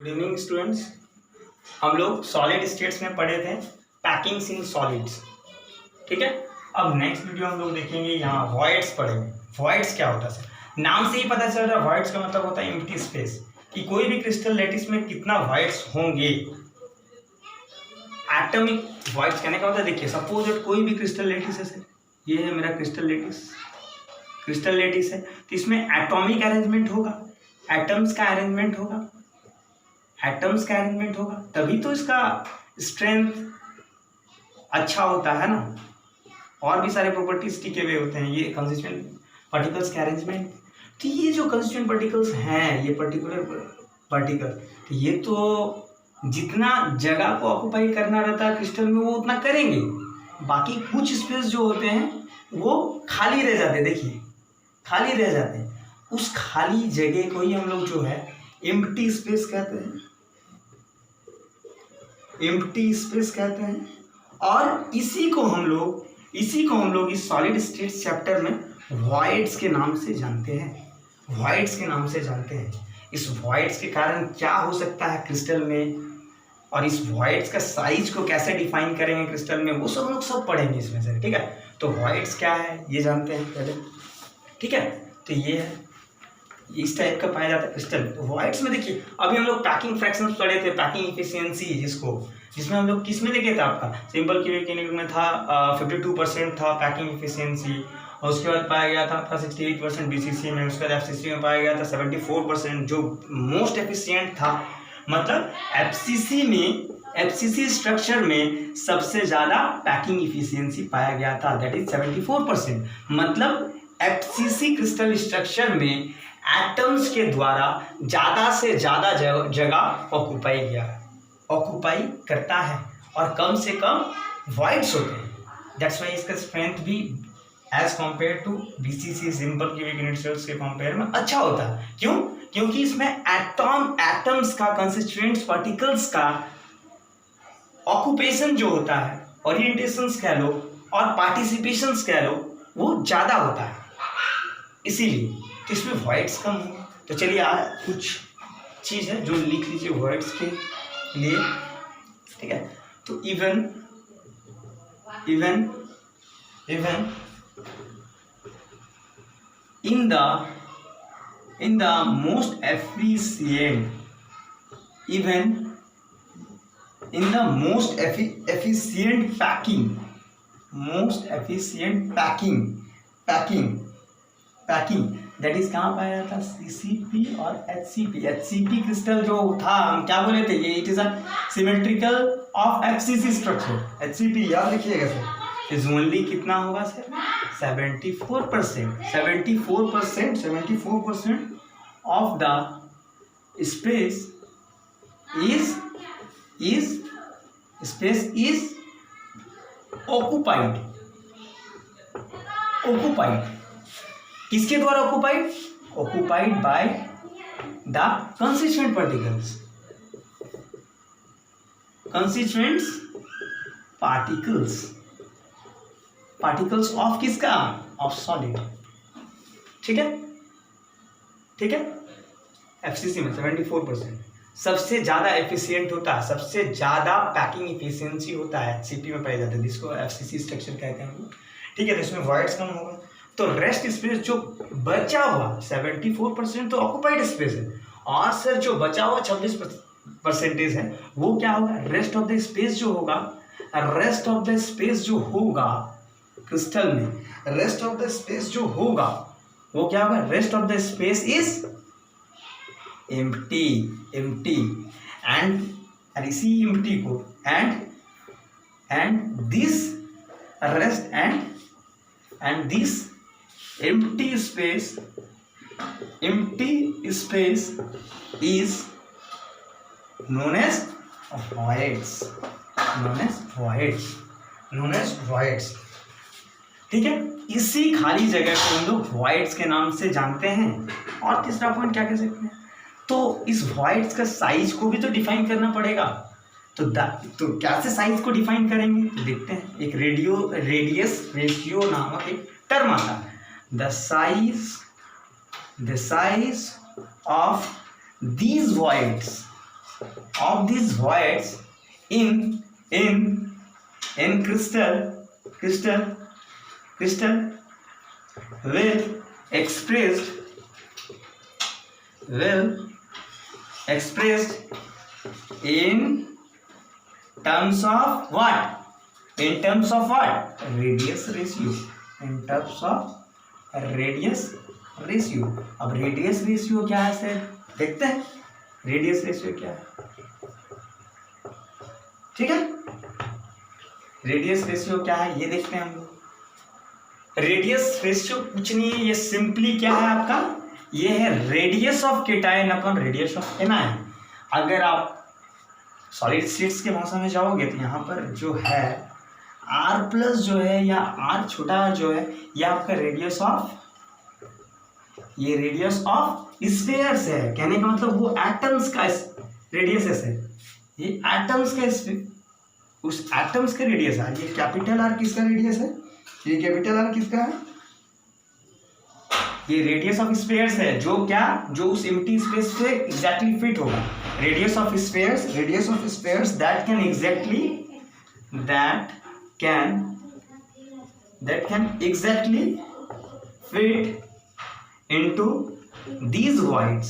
Good evening students. हम लोग solid states में पढ़े थे पैकिंग्स इन सॉलिड्स, ठीक है। अब नेक्स्ट वीडियो हम लोग देखेंगे, यहाँ वॉइड्स पढ़ेंगे। वॉइड्स क्या होता है सर? नाम से ही पता चल रहा है वॉइड्स का मतलब होता है एम्प्टी स्पेस, कि कोई भी क्रिस्टल लैटिस में कितना वॉइड्स होंगे। एटॉमिक वॉइड्स कहने का मतलब देखिए, सपोज दैट कोई भी क्रिस्टल लैटिस है सर, ये है मेरा क्रिस्टल लैटिस है, तो इसमें एटॉमिक अरेंजमेंट होगा, एटम्स का अरेंजमेंट होगा, तभी तो इसका स्ट्रेंथ अच्छा होता है ना। और भी सारे प्रॉपर्टीज टिके हुए होते हैं। ये कंस्टिट्यूएंट पार्टिकल्स के अरेंजमेंट, तो ये जो कंस्टिट्यूएंट पार्टिकल्स हैं, ये पर्टिकुलर पार्टिकल, तो ये तो जितना जगह को ऑक्यूपाई करना रहता है क्रिस्टल में वो उतना करेंगे। बाकी कुछ स्पेस जो होते हैं वो खाली रह जाते हैं, देखिए खाली रह जाते हैं। उस खाली जगह को ही हम लोग जो है एम्प्टी स्पेस कहते हैं, एम्प्टी स्पेस कहते हैं। और इसी को हम लोग इस सॉलिड स्टेट चैप्टर में वॉइड्स के नाम से जानते हैं, इस वॉइड्स के कारण क्या हो सकता है क्रिस्टल में, और इस वॉइड्स का साइज को कैसे डिफाइन करेंगे क्रिस्टल में, वो सब हम लोग सब पढ़ेंगे इसमें से, ठीक है। तो वॉइड्स क्या है ये जानते हैं पहले, ठीक है। तो ये है, इस टाइप का पाया जाता है क्रिस्टल। तो वॉइड्स में देखिए, अभी हम लोग पैकिंग फ्रैक्शंस पढ़े थे, पैकिंग इफिशियंसी, जिसमें हम लोग किस में देखे थे, आपका सिंपल क्यूबिक में था 52% था पैकिंग इफिशियंसी, और उसके बाद पाया गया था आपका 68% बीसीसी में, उसके बाद एफसीसी में पाया गया था 74%, जो मोस्ट एफिशिएंट था। मतलब एफसीसी स्ट्रक्चर में सबसे ज़्यादा पैकिंग इफिशियंसी पाया गया था, दैट इज 74%। मतलब एफसीसी क्रिस्टल स्ट्रक्चर में एटम्स के द्वारा ज़्यादा से ज़्यादा जगह ऑक्यूपाई करता है, और कम से कम वॉइड्स होते हैं। दैट्स वाई इसका स्ट्रेंथ भी as compare to BCC simple cubic unit cells के कंपेयर में अच्छा होता है। क्यों? क्योंकि इसमें एटम्स का, कंस्टिट्यूएंट्स पार्टिकल्स का ऑक्यूपेशन जो होता है, ओरिएंटेशंस कह लो और पार्टिसिपेशंस कह लो, वो ज़्यादा होता है, इसीलिए तो इसमें वॉइड्स कम हो। तो चलिए कुछ चीज़ है जो लिख लीजिए वॉइड्स के लिए, ठीक है। तो even in the most efficient packing that is कहाँ पाया जाता है? सीसीपी और एचसीपी क्रिस्टल जो था, हम क्या बोले थे, ये it is a symmetrical of FCC structure. HCP याद रखिएगा सर, इज ओनली कितना होगा sir? 74% of the space is occupied. किसके द्वारा occupied by the constituent particles of किसका? ऑफ सॉलिड, ठीक है। एफसीसी में 74% सबसे ज्यादा एफिशिएंट होता है, सबसे ज्यादा पैकिंग इफिशिएंसी होता है, एचसीपी में पाया जाता है, जिसको एफसीसी स्ट्रक्चर कहते हैं, ठीक है। तो इसमें वॉइड्स कम होगा, तो रेस्ट स्पेस जो बचा हुआ 74% तो ऑक्यूपाइड स्पेस है, और सर जो बचा हुआ 26% है वो क्या होगा? रेस्ट ऑफ द स्पेस जो होगा क्रिस्टल में, रेस्ट ऑफ द स्पेस जो होगा वो क्या होगा? Rest of the space is empty and इसी एम्प्टी को and this rest and this empty space is known as voids, ठीक है। इसी खाली जगह को हम लोग voids के नाम से जानते हैं। और तीसरा पॉइंट क्या कह सकते हैं? तो इस voids का साइज को भी तो डिफाइन करना पड़ेगा। तो कैसे साइज को डिफाइन करेंगे? तो देखते हैं, एक रेडियस रेशियो नामक एक टर्म आता है। The size of these voids of these voids in crystal will expressed in terms of what? In terms of what? Radius ratio. In terms of radius ratio. अब रेडियस रेशियो क्या है sir? देखते हैं radius ratio क्या है. ठीक है, radius ratio क्या है ये देखते हैं हम लोग. रेडियस रेशियो कुछ नहीं है, ये सिंपली क्या है आपका, ये है radius of cation upon radius of anion. अगर आप सॉलिड स्टेट्स के भाषा में जाओगे तो यहाँ पर जो है R प्लस जो है या R छोटा जो है ये आपका रेडियस ऑफ, ये रेडियस ऑफ स्फीयर्स है. कहने का मतलब वो एटम्स का रेडियस है, ये एटम्स का उस एटम्स का रेडियस है. ये कैपिटल R किसका रेडियस है? ये कैपिटल R किसका है? ये रेडियस ऑफ स्फीयर्स है जो क्या, जो उस एम्प्टी स्पेस पे एग्जैक्टली फिट होगा. Radius of spheres that can exactly fit into these voids.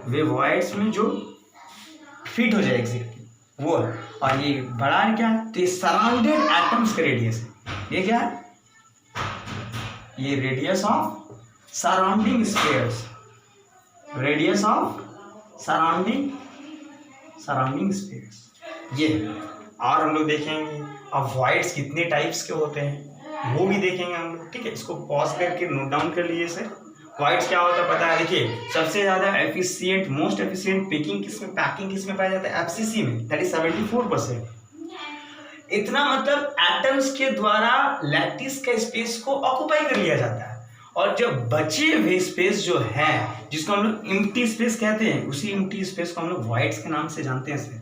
Way voids में जो फिट हो जाए एग्जैक्टली वो है. और ये बड़ा है क्या, तो ये सराउंडेड एटम्स का रेडियस है. ये क्या है, ये radius of surrounding spheres, radius of surrounding spheres ये. और हम लोग देखेंगे अब voids कितने टाइप्स के होते हैं वो भी देखेंगे हम लोग. ठीक है, इसको पॉज करके नोट डाउन कर लीजिए सर. voids क्या होता है पता है? देखिए सबसे ज्यादा एफिशिएंट, मोस्ट एफिशिएंट पैकिंग किसमें पाया जाता है? एफसीसी में, दैट इज 74%. इतना मतलब एटम्स के द्वारा लैटिस का स्पेस को ऑक्युपाई कर लिया जाता है. और जो बचे हुए स्पेस जो है जिसको हम लोग एम्प्टी स्पेस कहते हैं, उसी एम्प्टी स्पेस को हम लोग voids के नाम से जानते हैं सर.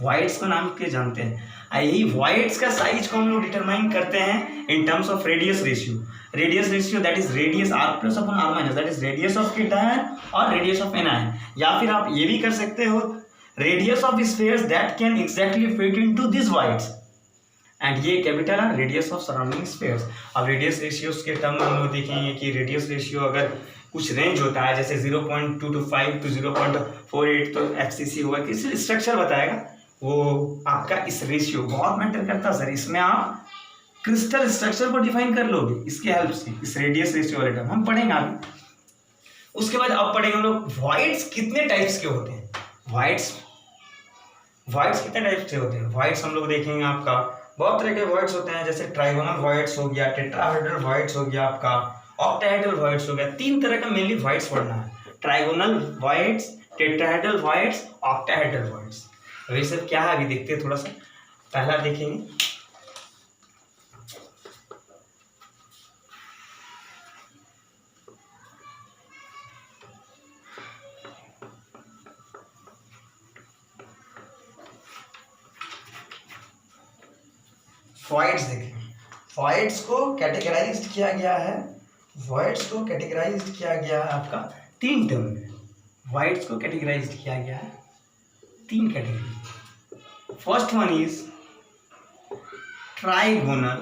voids को नाम के जानते हैं. यही voids का साइज को हम लोग डिटरमाइन करते हैं in terms of radius ratio that is radius R plus upon R minus, that is radius of cation और रेडियस ऑफ एनायन. या फिर आप ये भी कर सकते हो radius of spheres that can exactly fit into this voids. And ये कैपिटल है रेडियस ऑफ सराउंडिंग स्फीयर्स. अब रेडियस रेशियोज के टर्म में हम लोग देखेंगे कि रेडियस रेशियो अगर कुछ रेंज होता है जैसे 0.225 टू 0.48 तो एफसीसी होगा. किस स्ट्रक्चर बताएगा वो आपका इस रेशियो बहुत मैटर करता है सर. इसमें आप क्रिस्टल स्ट्रक्चर को डिफाइन कर लोगे इसके हेल्प से, इस रेडियस रेशियो वाले टर्म हम पढ़ेंगे आगे. उसके बाद अब पढ़ेंगे हम लोग voids कितने टाइप्स के होते हैं. voids कितने टाइप्स के होते हैं. voids हम लोग देखेंगे आपका बहुत तरह के voids होते हैं, जैसे ट्राइगोनल voids हो गया, टेट्राहेड्रल voids हो गया, आपका ऑक्टाहेड्रल voids हो गया. 3 तरह का मेनली voids पढ़ना है. Trigonal voids, tetrahedral voids, octahedral voids. ये सब क्या है अभी देखते हैं थोड़ा सा. पहला देखेंगे voids. देखें voids को कैटेगराइज्ड किया गया है, आपका 3 टर्म में. voids को कैटेगराइज्ड किया गया है 3 category. First one is trigonal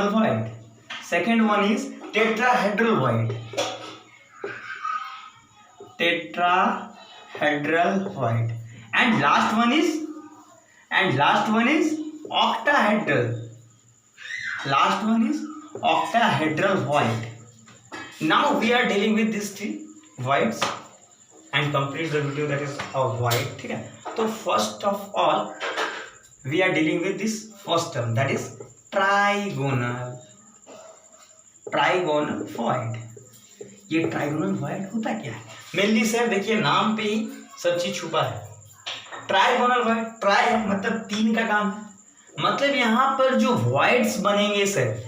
void. Second one is tetrahedral void. and last one is octahedral void. Now we are dealing with these 3 voids and complete the video that is a void. ठीक है, तो first of all we are dealing with this first term that is trigonal void. ये trigonal void होता क्या है? Mainly sir देखिए नाम पे ही सब चीज छुपा है. ट्राइगोनल void, ट्राई मतलब 3 का काम है. मतलब यहाँ पर जो voids बनेंगे सर,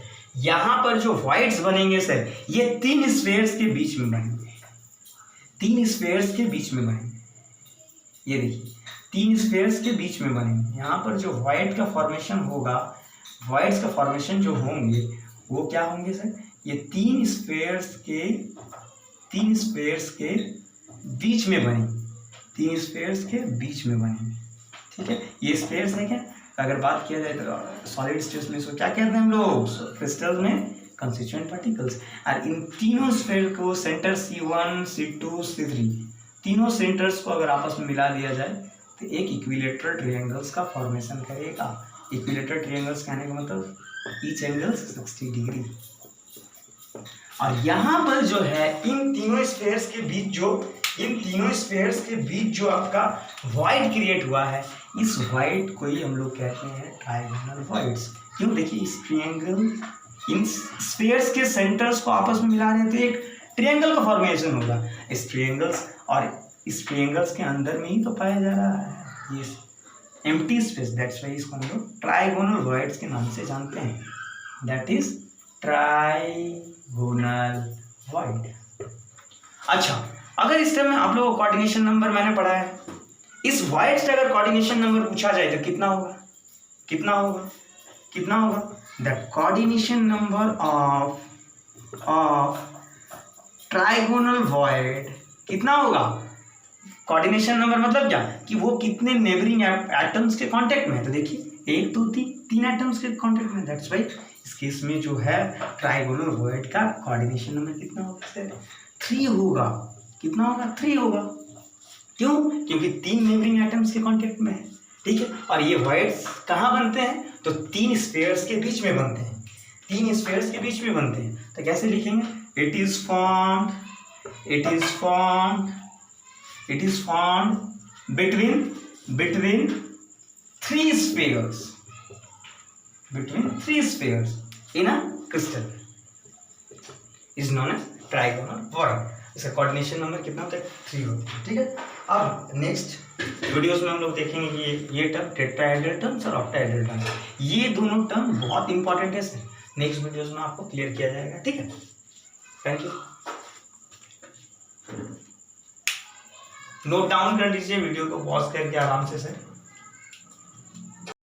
ये 3 स्फीयर्स के बीच में बनेंगे. ये देखिए 3 स्फीयर्स के बीच में बनेंगे. यहाँ पर जो void का फॉर्मेशन होगा, voids का फॉर्मेशन जो होंगे वो क्या होंगे सर, ये तीन स्फेयर्स के बीच में बनी, तीन स्फेयर्स के बीच में बनी, ठीक है। ये स्फेयर्स है क्या, अगर बात किया जाए तो सॉलिड स्टेट में इसको क्या कहते हैं हम लोग, क्रिस्टल में कंस्टिट्यूएंट पार्टिकल्स। और इन तीनों स्फेयर को सेंटर C1 C2 C3 तीनों सेंटर्स को अगर आपस में मिला दिया जाए तो एक इक्विलेटरल ट्रायंगल्स का फॉर्मेशन करेगा। इक्विलेटरल ट्रायंगल्स कहने का मतलब ईच एंगल 60 डिग्री। और यहाँ पर जो है इन तीनों स्फेयर्स के बीच जो आपका वॉइड क्रिएट हुआ है, इस वॉइड को ही हम लोग कहते हैं ट्रायगोनल वॉइड्स। क्यों, देखिए इस ट्रायंगल, इन स्फेयर्स के सेंटर्स को आपस में मिला रहे हैं तो एक ट्रायंगल का फॉर्मेशन होगा। इस ट्रायंगल्स के अंदर में ही तो पाया जा रहा है ये एम्प्टी स्पेस, दैट्स व्हाई इसको हम लोग ट्रायगोनल वॉइड्स के नाम से जानते हैं, दैट इज ट्रायगोनल वॉइड। अच्छा, अगर इस टाइम में आप लोगों को कोऑर्डिनेशन नंबर मैंने पढ़ा है, इस वॉइड से अगर कोऑर्डिनेशन नंबर पूछा जाए तो कितना होगा, कितना होगा, कितना होगा, the coordination number of trigonal void कितना होगा। कोऑर्डिनेशन नंबर मतलब क्या, कि वो कितने नेबरिंग एटम्स के कांटेक्ट में है। तो देखिए 1 2 3 एटम्स के कांटेक्ट में, दैट्स व्हाई इस केस में जो है ट्रायगोनल वॉइड का कोऑर्डिनेशन नंबर कितना होगा, 3 होगा। कितना होगा, 3 होगा। क्यों, क्योंकि 3 नेबरिंग एटम्स के कांटेक्ट में है, ठीक है। और ये वॉइड्स कहाँ बनते हैं, तो 3 स्फेयर्स के बीच में बनते हैं, 3 स्फेयर्स के बीच में बनते हैं। तो कैसे लिखेंगे, it is formed between 3 spheres in a crystal is known as trigonal void। इसका कोऑर्डिनेशन नंबर कितना होता है, 3 होता है, ठीक है। अब नेक्स्ट वीडियोस में हम लोग देखेंगे कि ये टर्म टेट्राहेड्रल टर्म्स और ऑक्टाहेड्रल टर्म्स, ये दोनों टर्म बहुत इंपॉर्टेंट है सर, नेक्स्ट वीडियोस में आपको क्लियर किया जाएगा, ठीक है। Thank you. नोट डाउन कर लीजिए, वीडियो को पॉज करके आराम से सर।